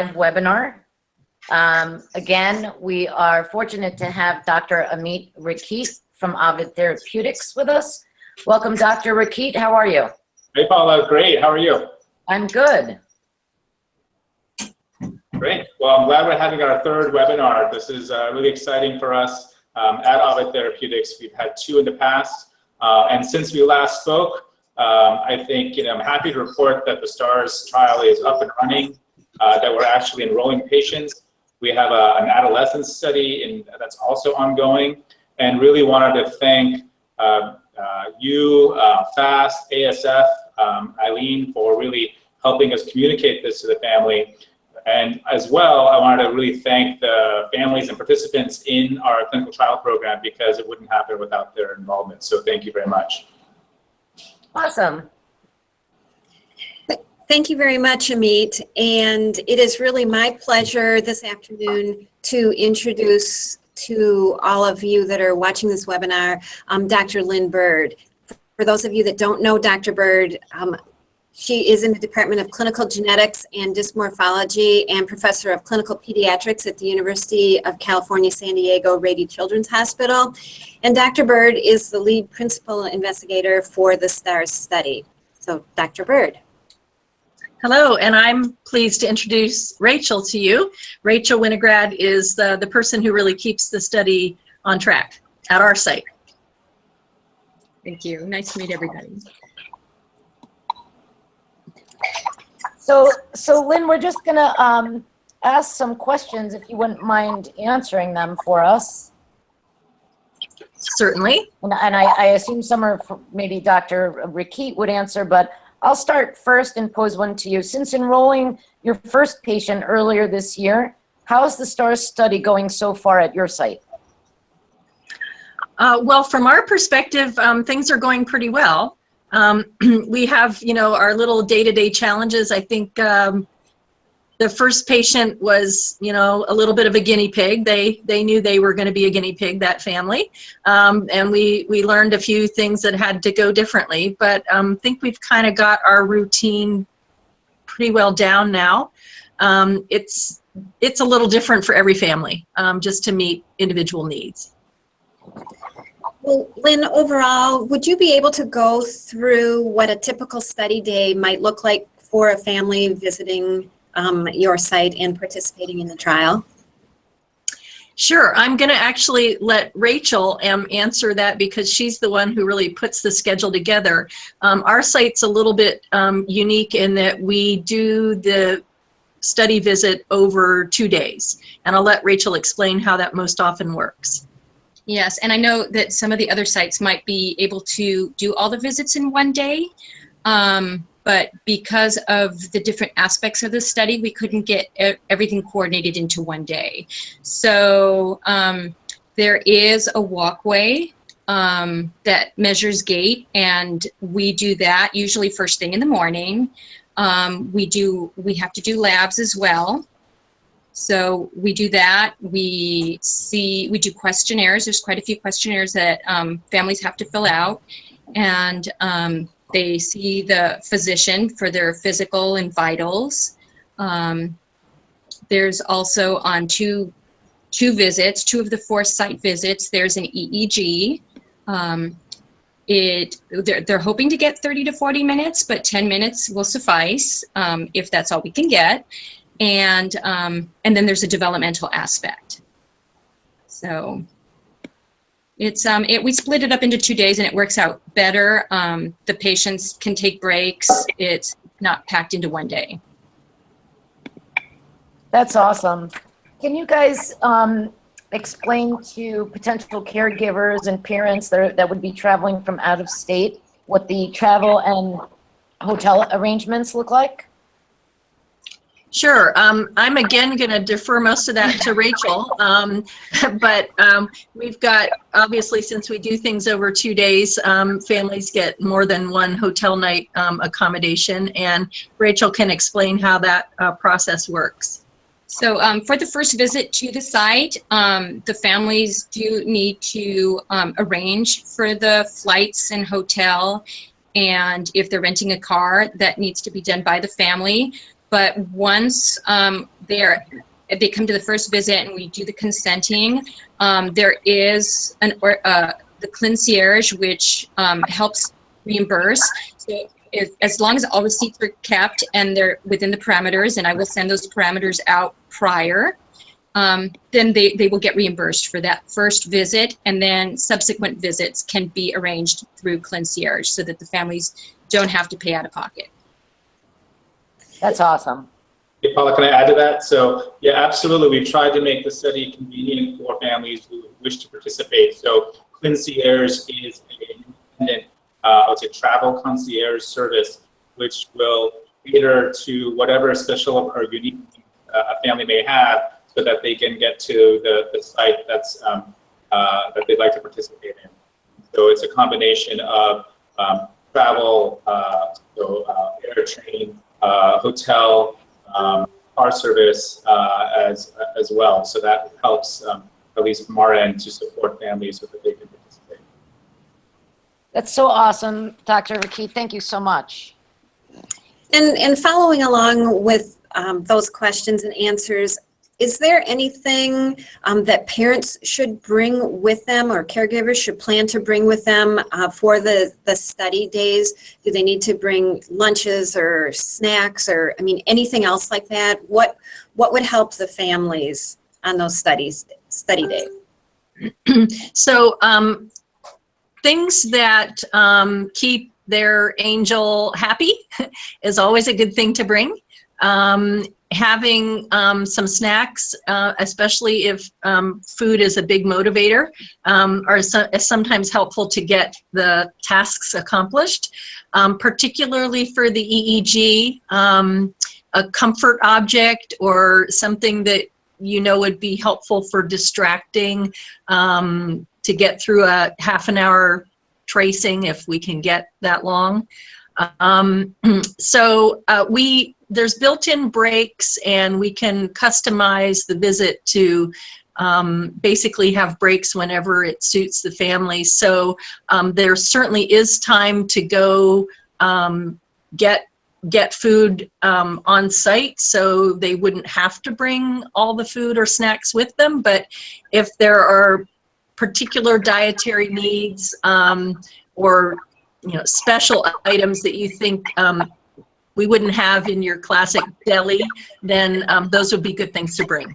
webinar. Again, we are fortunate to have Dr. Amit Rakit from Ovid Therapeutics with us. Welcome, Dr. Rakit. How are you? Hey, Paula. Great. How are you? I'm good. Great. Well, I'm glad we're having our third webinar. This is really exciting for us at Ovid Therapeutics. We've had two in the past. And since we last spoke, I think I'm happy to report that the STARS trial is up and running, that we're actually enrolling patients. We have an adolescence study that's also ongoing, and really wanted to thank you, FAST, ASF, Eileen, for really helping us communicate this to the family. And as well, I wanted to really thank the families and participants in our clinical trial program, because it wouldn't happen without their involvement. So thank you very much. Awesome. Thank you very much, Amit. And it is really my pleasure this afternoon to introduce to all of you that are watching this webinar, Dr. Lynn Bird. For those of you that don't know Dr. Bird, she is in the Department of Clinical Genetics and Dysmorphology and Professor of Clinical Pediatrics at the University of California, San Diego Rady Children's Hospital. And Dr. Bird is the lead principal investigator for the STARS study. So, Dr. Bird. Hello, and I'm pleased to introduce Rachel to you. Rachel Winograd is the person who really keeps the study on track at our site. Thank you. Nice to meet everybody. So Lynn, we're just gonna ask some questions if you wouldn't mind answering them for us. Certainly. And I assume some are maybe Dr. Rakit would answer, but I'll start first and pose one to you. Since enrolling your first patient earlier this year, how is the STARS study going so far at your site? Well, from our perspective, things are going pretty well. We have, our little day-to-day challenges. I think the first patient was, a little bit of a guinea pig. They knew they were going to be a guinea pig, that family. And we learned a few things that had to go differently. But I think we've kind of got our routine pretty well down now. It's a little different for every family, just to meet individual needs. Well, Lynn, overall, would you be able to go through what a typical study day might look like for a family visiting your site and participating in the trial? Sure. I'm going to actually let Rachel answer that, because she's the one who really puts the schedule together. Our site's a little bit unique in that we do the study visit over 2 days. And I'll let Rachel explain how that most often works. Yes, and I know that some of the other sites might be able to do all the visits in 1 day, but because of the different aspects of the study, we couldn't get everything coordinated into 1 day. So there is a walkway that measures gait, and we do that usually first thing in the morning. We have to do labs as well. So we do that. We do questionnaires. There's quite a few questionnaires that families have to fill out, and they see the physician for their physical and vitals. There's also on two visits, 2 of the 4 site visits, there's an EEG. They're hoping to get 30 to 40 minutes, but 10 minutes will suffice if that's all we can get. And then there's a developmental aspect. So we split it up into 2 days, and it works out better. The patients can take breaks. It's not packed into 1 day. That's awesome. Can you guys explain to potential caregivers and parents that would be traveling from out of state what the travel and hotel arrangements look like? Sure. I'm again going to defer most of that to Rachel, but we've got, obviously, since we do things over 2 days, families get more than 1 hotel night accommodation, and Rachel can explain how that process works. So for the first visit to the site, the families do need to arrange for the flights and hotel, and if they're renting a car, that needs to be done by the family. But once they come to the first visit and we do the consenting. There is the concierge, which helps reimburse. So as long as all receipts are kept and they're within the parameters, and I will send those parameters out prior, then they will get reimbursed for that first visit, and then subsequent visits can be arranged through concierge so that the families don't have to pay out of pocket. That's awesome. Hey, Paula, can I add to that? So yeah, absolutely. We've tried to make the study convenient for families who wish to participate. So concierge is an independent, I would say, travel concierge service, which will cater to whatever special or unique a family may have, so that they can get to the site that's that they'd like to participate in. So it's a combination of travel, air, train, hotel, car service as well. So that helps, at least from our end, to support families so that they can participate. That's so awesome, Dr. Rakit. Thank you so much. And following along with those questions and answers, is there anything that parents should bring with them or caregivers should plan to bring with them for the study days? Do they need to bring lunches or snacks or, I mean, anything else like that? What would help the families on those study days? So things that keep their angel happy is always a good thing to bring. Having some snacks, especially if food is a big motivator, is sometimes helpful to get the tasks accomplished, particularly for the EEG, a comfort object or something that you know would be helpful for distracting, to get through a half an hour tracing if we can get that long. There's built-in breaks, and we can customize the visit to basically have breaks whenever it suits the family. So there certainly is time to go get food on site, so they wouldn't have to bring all the food or snacks with them. But if there are particular dietary needs or special items that you think we wouldn't have in your classic deli, then those would be good things to bring.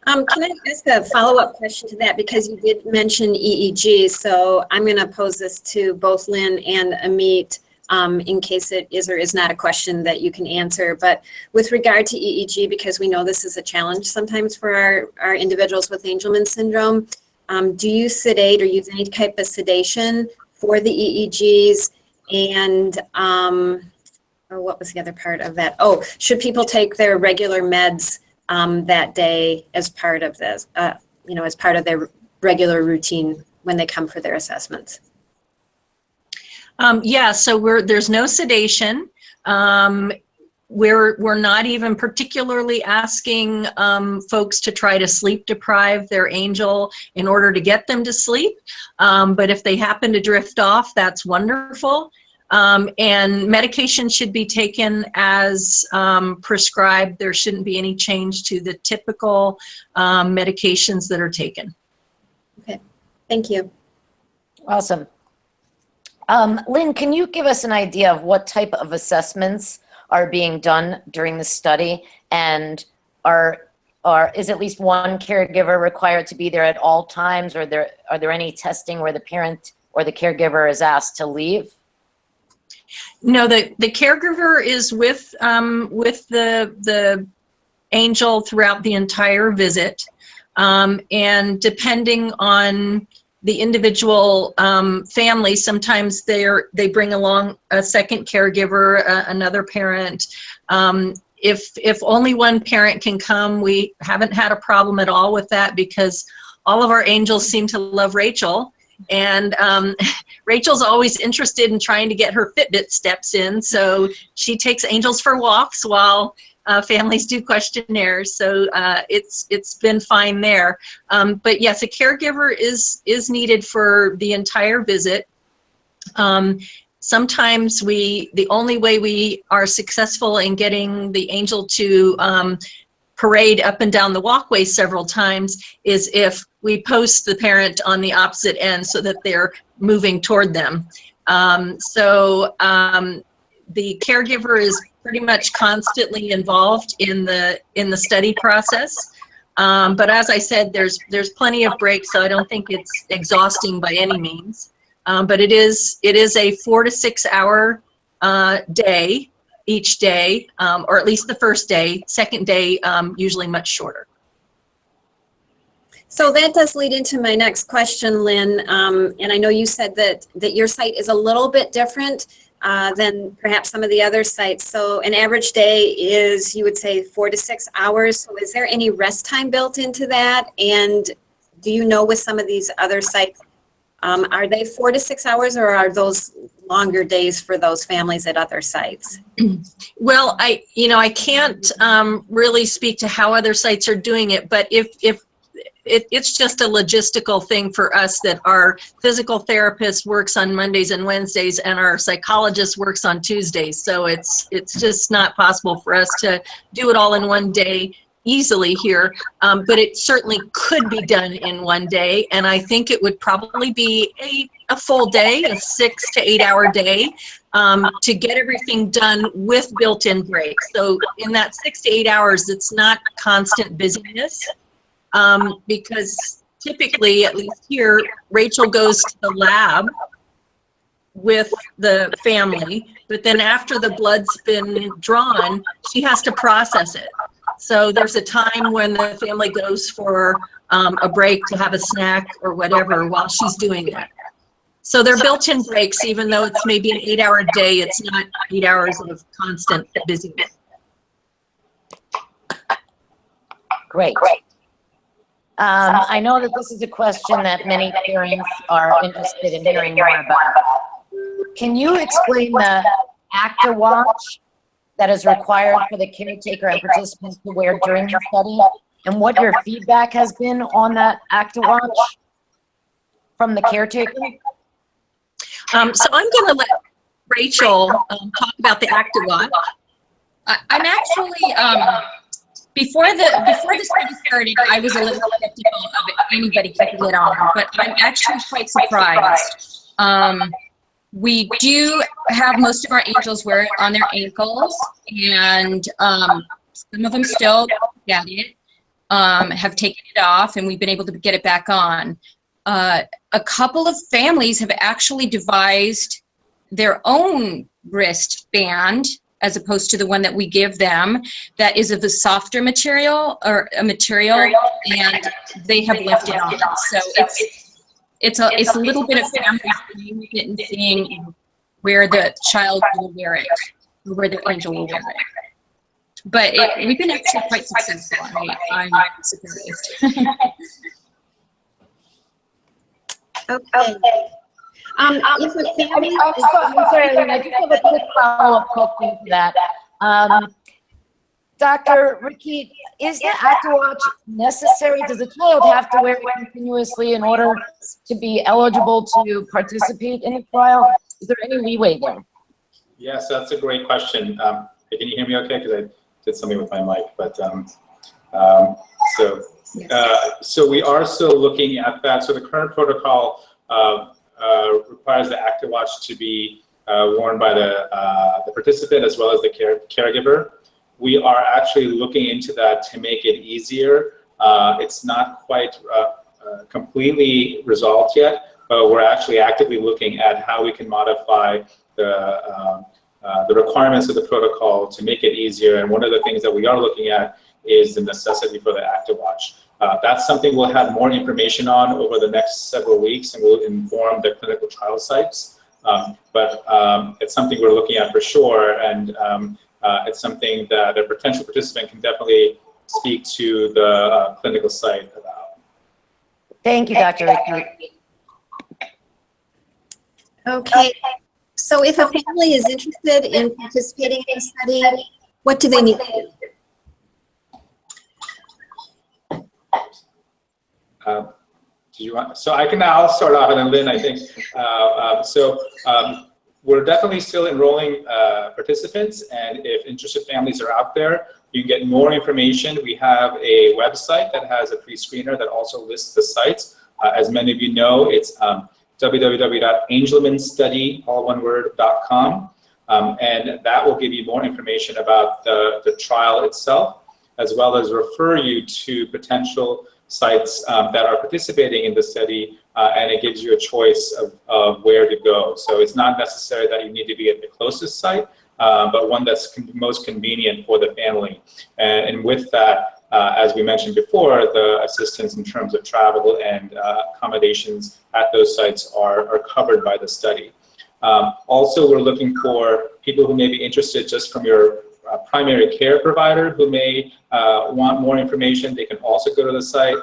Can I ask a follow-up question to that? Because you did mention EEG, so I'm going to pose this to both Lynn and Amit in case it is or is not a question that you can answer. But with regard to EEG, because we know this is a challenge sometimes for our individuals with Angelman syndrome, do you sedate or use any type of sedation for the EEGs? And or what was the other part of that? Oh, should people take their regular meds that day as part of this, as part of their regular routine when they come for their assessments? Yeah, so there's no sedation. We're not even particularly asking folks to try to sleep deprive their angel in order to get them to sleep. But if they happen to drift off, that's wonderful. And medication should be taken as prescribed. There shouldn't be any change to the typical medications that are taken. Okay, thank you. Awesome. Lynn, can you give us an idea of what type of assessments are being done during the study, and is at least one caregiver required to be there at all times, or are there any testing where the parent or the caregiver is asked to leave? No, the caregiver is with the angel throughout the entire visit, and depending on the individual family, sometimes they bring along a second caregiver, another parent. If only one parent can come, we haven't had a problem at all with that, because all of our angels seem to love Rachel. And Rachel's always interested in trying to get her Fitbit steps in, so she takes angels for walks while families do questionnaires. So it's been fine there. But yes, a caregiver is needed for the entire visit. sometimes the only way we are successful in getting the angel to parade up and down the walkway several times is if we post the parent on the opposite end so that they're moving toward them. The caregiver is pretty much constantly involved in the study process. But as I said, there's plenty of breaks, so I don't think it's exhausting by any means. But it is a 4 to 6 hour day each day, or at least the first day. Second day, usually much shorter. So that does lead into my next question, Lynn. And I know you said that your site is a little bit different than perhaps some of the other sites. So an average day is, you would say, 4 to 6 hours. So is there any rest time built into that? And do you know with some of these other sites, are they 4 to 6 hours, or are those longer days for those families at other sites? Well, I can't really speak to how other sites are doing it, but if it's just a logistical thing for us that our physical therapist works on Mondays and Wednesdays and our psychologist works on Tuesdays. So it's just not possible for us to do it all in one day easily here, but it certainly could be done in one day. And I think it would probably be a full day, a 6 to 8 hour day, to get everything done with built-in breaks. So in that 6 to 8 hours, it's not constant busyness. Because typically, at least here, Rachel goes to the lab with the family, but then after the blood's been drawn, she has to process it. So there's a time when the family goes for a break to have a snack or whatever while she's doing that. So they're built-in breaks, even though it's maybe an 8 hour day, it's not 8 hours of constant busyness. Great. I know that this is a question that many parents are interested in hearing more about. Can you explain the actor watch that is required for the caretaker and participants to wear during the study, and what your feedback has been on that actor watch from the caretaker? So I'm going to let Rachel talk about the actor watch. I'm actually, before the study started, I was a little skeptical of anybody keeping it on, but I'm actually quite surprised. We do have most of our angels wear it on their ankles, and some of them still get it, have taken it off, and we've been able to get it back on. A couple of families have actually devised their own wristband, as opposed to the one that we give them, that is of a softer material, or a material, and they have left it on. So it's a little bit of family playing with it and seeing where the child will wear it, or where the angel will wear it. But we've been actually quite successful. I'm surprised. Okay. If a family I'm sorry, Lynn, I just have a quick follow-up question to that. Dr. Ricky, is the actor watch necessary? Does a child have to wear it continuously in order to be eligible to participate in the trial? Is there any leeway there? Yes, that's a great question. Hey, can you hear me okay? Because I did something with my mic, but so we are still looking at that. So the current protocol requires the active watch to be worn by the participant as well as the caregiver. We are actually looking into that to make it easier. It's not quite completely resolved yet, but we're actually actively looking at how we can modify the requirements of the protocol to make it easier. And one of the things that we are looking at is the necessity for the active watch. That's something we'll have more information on over the next several weeks, and we'll inform the clinical trial sites. But it's something we're looking at for sure, and it's something that a potential participant can definitely speak to the clinical site about. Thank you, Dr. Ricky. Okay. So if a family is interested in participating in the study, what do they need to do? Do you want? So I'll start off, and then Lynn, I think. we're definitely still enrolling participants, and if interested families are out there, you can get more information. We have a website that has a pre-screener that also lists the sites. As many of you know, it's www.angelmanstudy, all one word, .com. And that will give you more information about the trial itself, as well as refer you to potential sites that are participating in the study, and it gives you a choice of where to go. So it's not necessary that you need to be at the closest site, but one that's most convenient for the family. And with that, as we mentioned before, the assistance in terms of travel and accommodations at those sites are covered by the study. Also, we're looking for people who may be interested just from your primary care provider who may want more information. They can also go to the site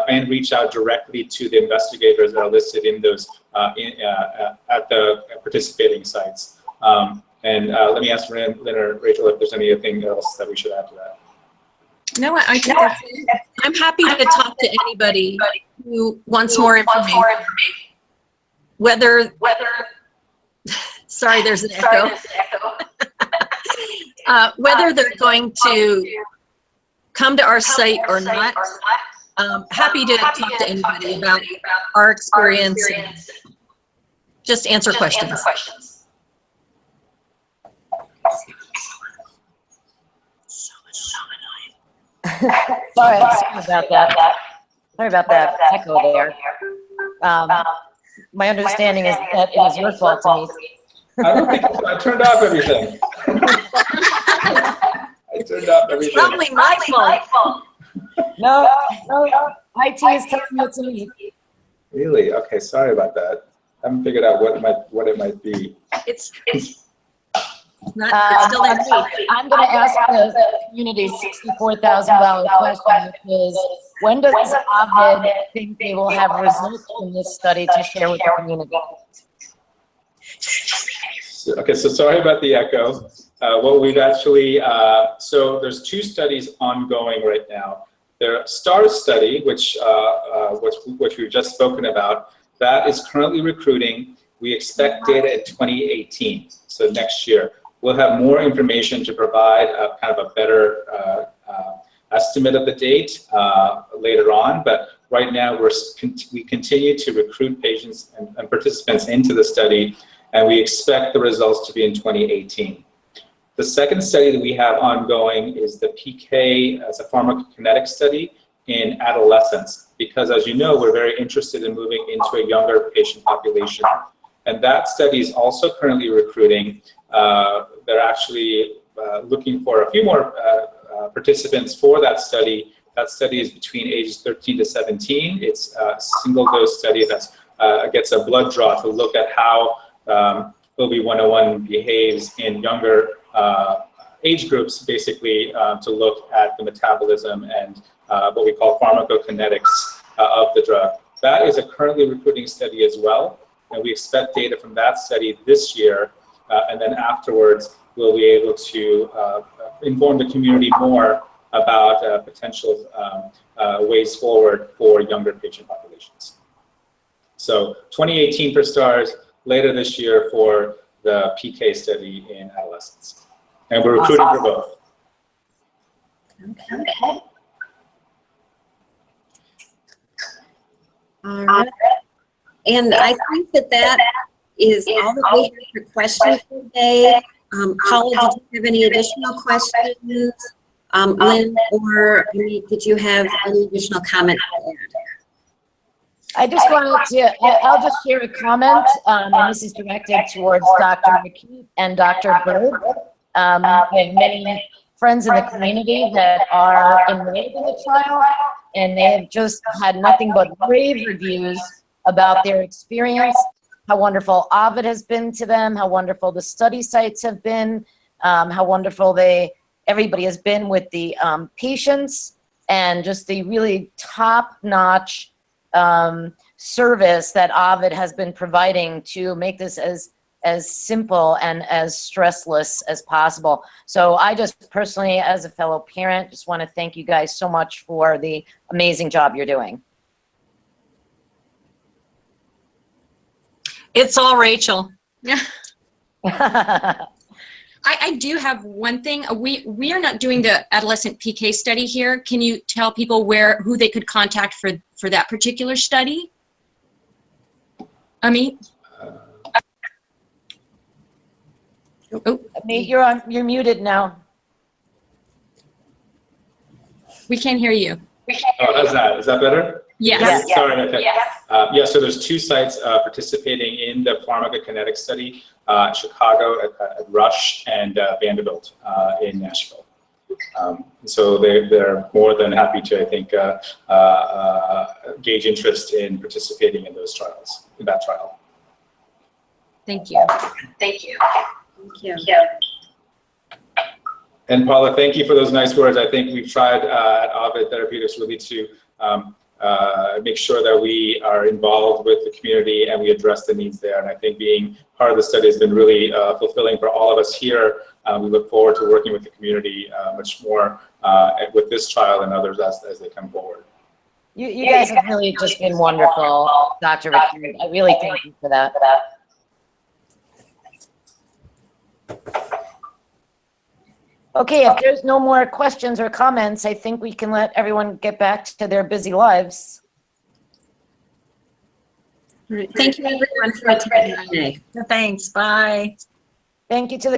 and reach out directly to the investigators that are listed in those at the participating sites. And let me ask Lynn or Rachel if there's anything else that we should add to that. No, I think that's it. I'm happy to talk to anybody who wants more information. Whether sorry, there's an echo. Whether they're going to come to our site or not, happy to talk to anybody about our experience and just answer questions. Sorry about that. Sorry about that echo there. My understanding is that it was your fault, Denise. I don't think so. I turned off everything. I turned off everything. Probably my fault. No, IT is telling me it's me. Really? Okay, sorry about that. I haven't figured out what it might be. It's not. It's still in me. I'm going to ask the community $64,000 question, which is, when does Ovid think they will have results from this study to share with the community? Okay, so sorry about the echo. What we've actually, so there's 2 studies ongoing right now. The STARS study, which we've just spoken about, that is currently recruiting. We expect data in 2018, so next year. We'll have more information to provide kind of a better estimate of the date later on, but right now we continue to recruit patients and participants into the study, and we expect the results to be in 2018. The second study that we have ongoing is the PK as a pharmacokinetic study in adolescence, because as you know, we're very interested in moving into a younger patient population. And that study is also currently recruiting. They're actually looking for a few more participants for that study. That study is between ages 13 to 17. It's a single dose study that gets a blood draw to look at how OV101 behaves in younger age groups, basically to look at the metabolism and what we call pharmacokinetics of the drug. That is a currently recruiting study as well, and we expect data from that study this year, and then afterwards we'll be able to inform the community more about potential ways forward for younger patient populations. So 2018 for STARS, later this year for the PK study in adolescence. And we're recruiting for both. Okay. All right. And I think that is all that we have for questions today. Paula, did you have any additional questions? Lynn or Amy, did you have any additional comment to add? I just wanted to, I'll just share a comment, and this is directed towards Dr. McKee and Dr. Bird. I have many friends in the community that are enrolled in the trial, and they have just had nothing but rave reviews about their experience, how wonderful Ovid has been to them, how wonderful the study sites have been, how wonderful everybody has been with the patients, and just the really top-notch service that Ovid has been providing to make this as simple and as stressless as possible. So I just personally, as a fellow parent, just want to thank you guys so much for the amazing job you're doing. It's all Rachel. Yeah. I do have one thing. We are not doing the adolescent PK study here. Can you tell people who they could contact for that particular study? Amit? Oh, Amit, you're muted now. we can't hear you. Oh, how's that? Is that better? Yes. Sorry. Okay. Yeah. So there's 2 sites participating in the pharmacokinetic study: Chicago at Rush and Vanderbilt in Nashville. So they're more than happy to, I think, gauge interest in participating in those trials, in that trial. Thank you. Thank you. And Paula, thank you for those nice words. I think we've tried at Ovid Therapeutics really to make sure that we are involved with the community and we address the needs there. And I think being part of the study has been really fulfilling for all of us here. We look forward to working with the community much more with this trial and others as they come forward. You guys have really just been wonderful, Dr. Rickard. I really thank you for that. Okay, if there's no more questions or comments, I think we can let everyone get back to their busy lives. All right. Thank you, everyone, for attending today. Thanks. Bye. Thank you to the